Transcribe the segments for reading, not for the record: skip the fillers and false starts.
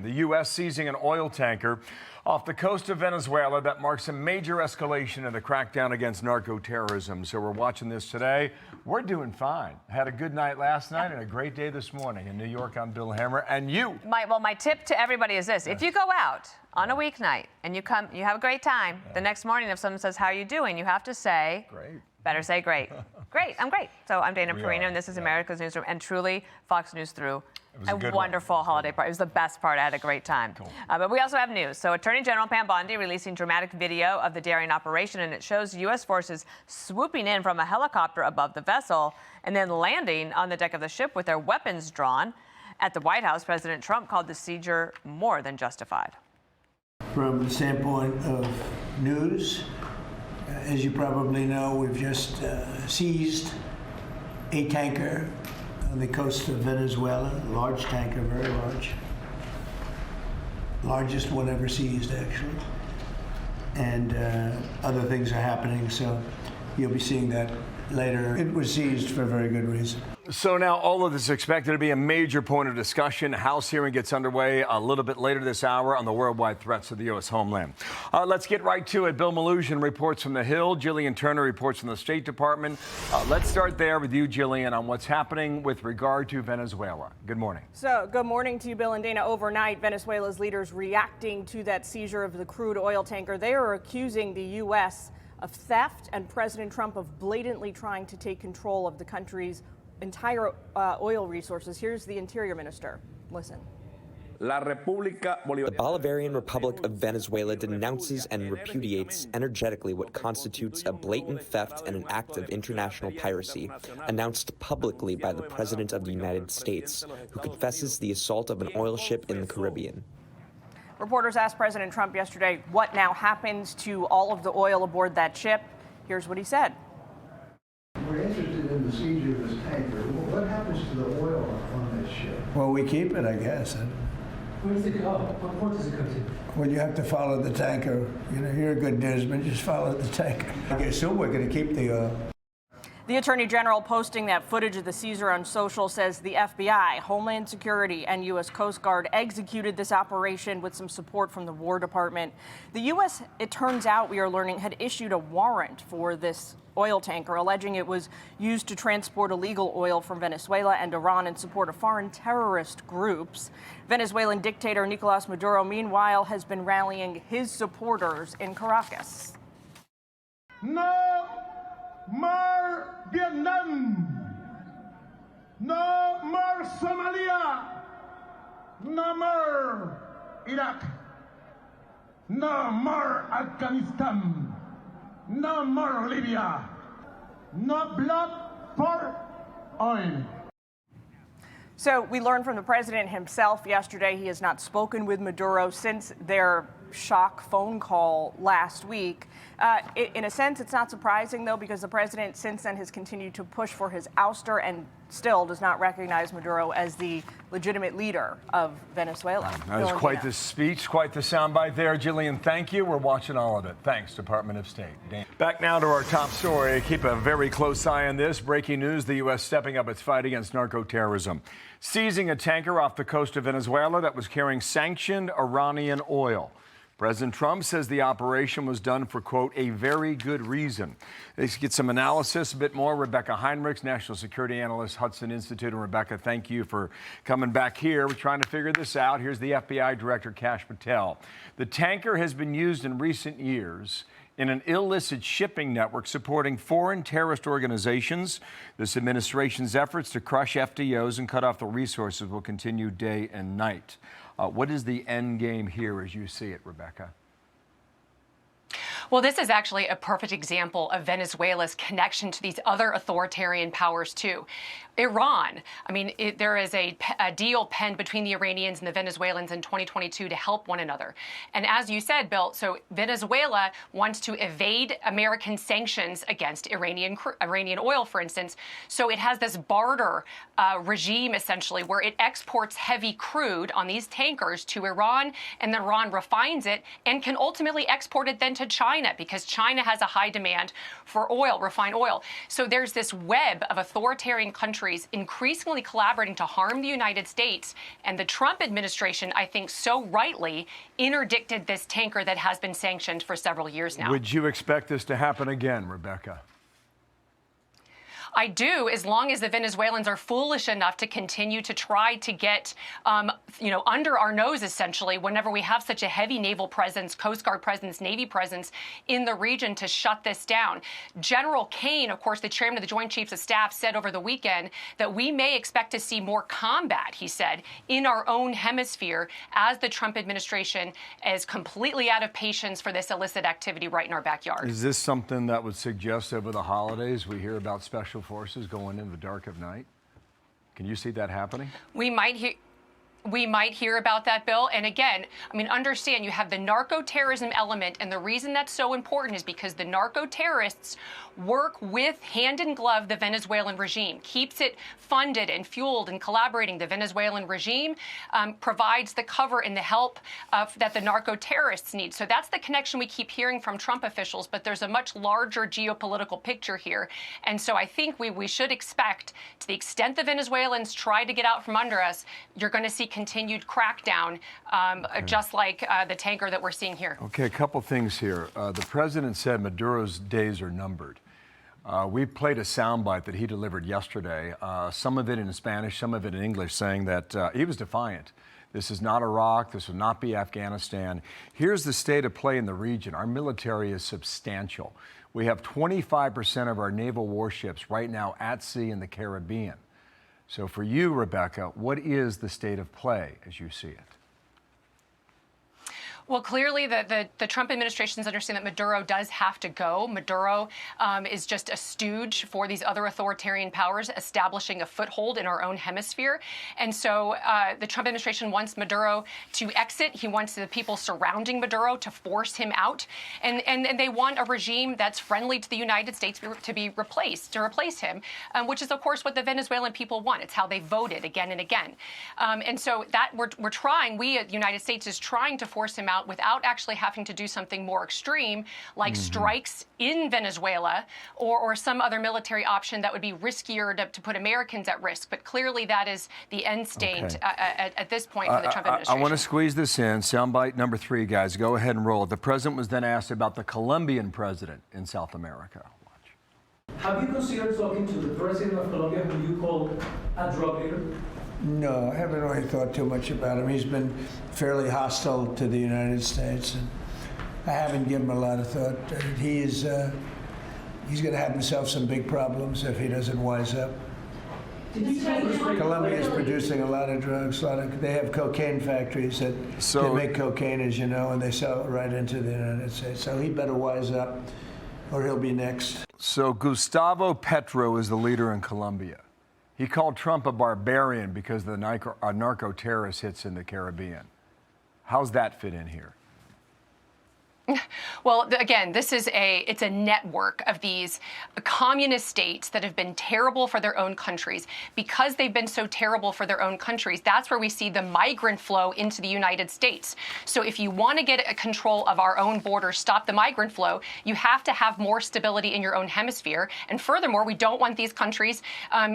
The U.S. seizing an oil tanker off the coast of Venezuela that marks a major escalation in the crackdown against narco-terrorism. So we're watching this today. We're doing fine. Had a good night last night and a great day this morning. In New York, I'm Bill Hammer, and you. My tip to everybody is this. If you go out on a weeknight and you have a great time, the next morning if someone says, how are you doing? You have to say, great. Better say great. Great, I'm great. So I'm Dana Perino, and this is America's Newsroom, and truly, Fox News threw a wonderful holiday party. It was the best part. I had a great time. Cool. But we also have news. So Attorney General Pam Bondi releasing dramatic video of the daring operation, and it shows U.S. forces swooping in from a helicopter above the vessel and then landing on the deck of the ship with their weapons drawn. At the White House, President Trump called the seizure more than justified. From the standpoint of news, as you probably know, we've just seized a tanker on the coast of Venezuela, a large tanker, very large. Largest one ever seized, actually. And other things are happening, so you'll be seeing that later. It was seized for a very good reason. So now all of this is expected to be a major point of discussion. House hearing gets underway a little bit later this hour on the worldwide threats to the U.S. homeland. Let's get right to it. Bill Maloogian reports from the Hill. Jillian Turner reports from the State Department. Let's start there with you, Jillian, on what's happening with regard to Venezuela. Good morning. So, good morning to you, Bill and Dana. Overnight, Venezuela's leaders reacting to that seizure of the crude oil tanker. They are accusing the U.S. of theft and President Trump of blatantly trying to take control of the country's entire oil resources. Here's the Interior Minister. Listen. The Bolivarian Republic of Venezuela denounces and repudiates energetically what constitutes a blatant theft and an act of international piracy, announced publicly by the President of the United States, who confesses the assault of an oil ship in the Caribbean. Reporters asked President Trump yesterday what now happens to all of the oil aboard that ship. Here's what he said. We're interested in the seizure of this tanker. What happens to the oil on this ship? Well, we keep it, I guess. Where does it go? What port does it go to? Well, you have to follow the tanker. You know, you're a good newsman. Just follow the tanker. I assume we're going to keep the oil. The Attorney General posting that footage of the seizure on social says the FBI, Homeland Security, and U.S. Coast Guard executed this operation with some support from the War Department. The U.S., it turns out, we are learning, had issued a warrant for this oil tanker, alleging it was used to transport illegal oil from Venezuela and Iran in support of foreign terrorist groups. Venezuelan dictator Nicolas Maduro, meanwhile, has been rallying his supporters in Caracas. No more Vietnam, no more Somalia, no more Iraq, no more Afghanistan, no more Libya, no blood for oil. So we learned from the president himself yesterday he has not spoken with Maduro since their shock phone call last week. In a sense, it's not surprising, though, because the president since then has continued to push for his ouster and still does not recognize Maduro as the legitimate leader of Venezuela. That was quite the speech, quite the soundbite there. Jillian, thank you. We're watching all of it. Thanks, Department of State. Back now to our top story. Keep a very close eye on this. Breaking news, the U.S. stepping up its fight against narco-terrorism, seizing a tanker off the coast of Venezuela that was carrying sanctioned Iranian oil. President Trump says the operation was done for, quote, a very good reason. Let's get some analysis, a bit more. Rebeccah Heinrichs, national security analyst, Hudson Institute. And Rebeccah, thank you for coming back here. We're trying to figure this out. Here's the FBI Director, Kash Patel. The tanker has been used in recent years in an illicit shipping network supporting foreign terrorist organizations. This administration's efforts to crush FDOs and cut off the resources will continue day and night. What is the end game here as you see it, Rebeccah? Well, this is actually a perfect example of Venezuela's connection to these other authoritarian powers, too. Iran, I mean, there is a deal penned between the Iranians and the Venezuelans in 2022 to help one another. And as you said, Bill, so Venezuela wants to evade American sanctions against Iranian oil, for instance. So it has this barter regime, essentially, where it exports heavy crude on these tankers to Iran, and then Iran refines it and can ultimately export it then to China. China because China has a high demand for oil, refined oil. So there's this web of authoritarian countries increasingly collaborating to harm the United States. And the Trump administration, I think so rightly, interdicted this tanker that has been sanctioned for several years now. Would you expect this to happen again, Rebeccah? I do, as long as the Venezuelans are foolish enough to continue to try to get, under our nose, essentially, whenever we have such a heavy naval presence, Coast Guard presence, Navy presence in the region to shut this down. General Kane, of course, the chairman of the Joint Chiefs of Staff, said over the weekend that we may expect to see more combat, he said, in our own hemisphere as the Trump administration is completely out of patience for this illicit activity right in our backyard. Is this something that would suggest over the holidays we hear about special forces going in the dark of night? Can you see that happening? We might hear about that, Bill. And again, I mean, understand you have the narco-terrorism element. And the reason that's so important is because the narco-terrorists work with, hand in glove, the Venezuelan regime, keeps it funded and fueled and collaborating. The Venezuelan regime provides the cover and the help that the narco-terrorists need. So that's the connection we keep hearing from Trump officials. But there's a much larger geopolitical picture here. And so I think we should expect, to the extent the Venezuelans try to get out from under us, you're going to see continued crackdown, just like the tanker that we're seeing here. Okay, a couple things here. The president said Maduro's days are numbered. We played a soundbite that he delivered yesterday, some of it in Spanish, some of it in English, saying that he was defiant. This is not Iraq. This will not be Afghanistan. Here's the state of play in the region. Our military is substantial. We have 25% of our naval warships right now at sea in the Caribbean. So for you, Rebeccah, what is the state of play as you see it? Well, clearly the Trump administrations understand that Maduro does have to go. Maduro is just a stooge for these other authoritarian powers establishing a foothold in our own hemisphere. And so the Trump administration wants Maduro to exit. He wants the people surrounding Maduro to force him out. And they want a regime that's friendly to the United States to replace him, which is, of course, what the Venezuelan people want. It's how they voted again and again. And so that we're trying, we at the United States is trying to force him out without actually having to do something more extreme, like strikes in Venezuela or some other military option that would be riskier to put Americans at risk. But clearly that is the end state at this point for the Trump administration. I want to squeeze this in. Soundbite number 3, guys. Go ahead and roll it. The president was then asked about the Colombian president in South America. Watch. Have you considered talking to the president of Colombia, who you call a drug leader? No, I haven't really thought too much about him. He's been fairly hostile to the United States, and I haven't given him a lot of thought. He's going to have himself some big problems if he doesn't wise up. Colombia is producing a lot of drugs. They have cocaine factories that make cocaine, as you know, and they sell it right into the United States. So he better wise up, or he'll be next. So Gustavo Petro is the leader in Colombia. He called Trump a barbarian because the narco-terrorist hits in the Caribbean. How's that fit in here? Well, again, it's a network of these communist states that have been terrible for their own countries. Because they've been so terrible for their own countries, that's where we see the migrant flow into the United States. So if you want to get a control of our own borders, stop the migrant flow, you have to have more stability in your own hemisphere. And furthermore, we don't want these countries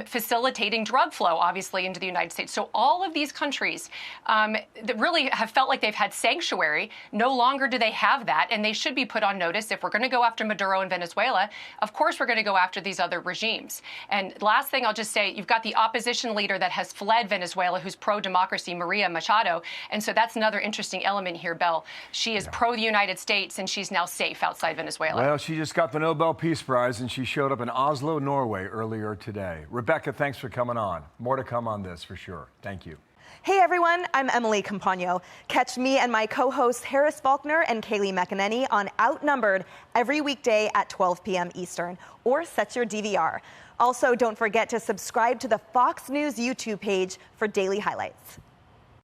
facilitating drug flow, obviously, into the United States. So all of these countries that really have felt like they've had sanctuary, no longer do they have that. And they should be put on notice. If we're going to go after Maduro and Venezuela, of course we're going to go after these other regimes. And last thing I'll just say, you've got the opposition leader that has fled Venezuela, who's pro-democracy, Maria Machado. And so that's another interesting element here, Belle. She is pro-United States, and she's now safe outside Venezuela. Well, she just got the Nobel Peace Prize, and she showed up in Oslo, Norway earlier today. Rebeccah, thanks for coming on. More to come on this for sure. Thank you. Hey everyone, I'm Emily Campagno. Catch me and my co-hosts Harris Faulkner and Kaylee McEnany on Outnumbered every weekday at 12 p.m. Eastern, or set your DVR. Also, don't forget to subscribe to the Fox News YouTube page for daily highlights.